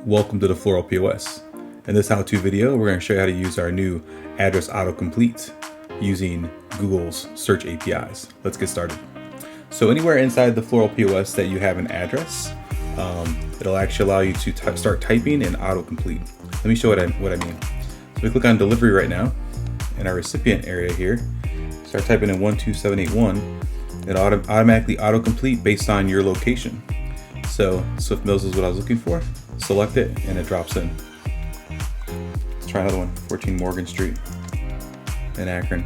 Welcome to the Floral POS. In this how-to video, we're going to show you how to use our new address autocomplete using Google's search APIs. Let's get started. So anywhere inside the Floral POS that you have an address, it'll actually allow you to start typing in autocomplete. Let me show what I mean. So we click on delivery right now in our recipient area here. Start typing in 12781. It'll automatically autocomplete based on your location. So Swift Mills is what I was looking for. Select it and it drops in. Let's try another one, 14 Morgan Street in Akron.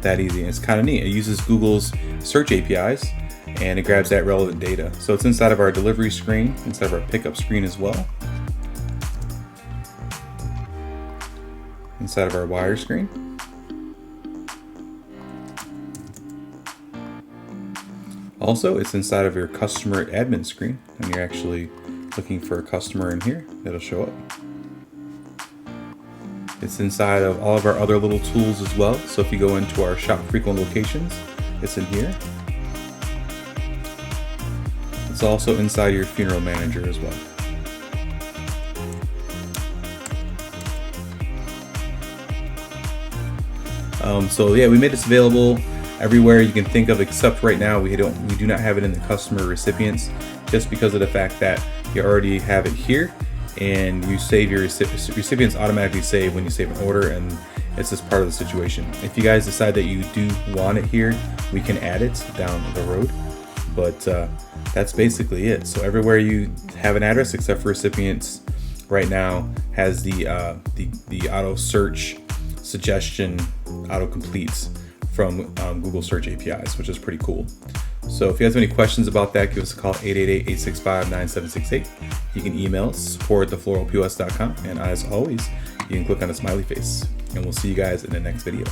That easy. And it's kind of neat. It uses Google's search APIs and it grabs that relevant data. So it's inside of our delivery screen, inside of our pickup screen as well. Inside of our wire screen. Also, it's inside of your customer admin screen. When you're actually looking for a customer in here, it'll show up. It's inside of all of our other little tools as well. So if you go into our shop frequent locations, it's in here. It's also inside your funeral manager as well. So yeah, we made this available everywhere you can think of, except right now we do not have it in the customer recipients, just because of the fact that you already have it here and you save your recipients automatically save when you save an order, and it's just part of the situation. If you guys decide that you do want it here, we can add it down the road, but that's basically it. So everywhere you have an address except for recipients right now has the auto search suggestion auto completes from Google Search APIs, which is pretty cool. So if you have any questions about that, give us a call, 888-865-9768. You can email us, support@thefloralpos.com, and as always, you can click on the smiley face. And we'll see you guys in the next video.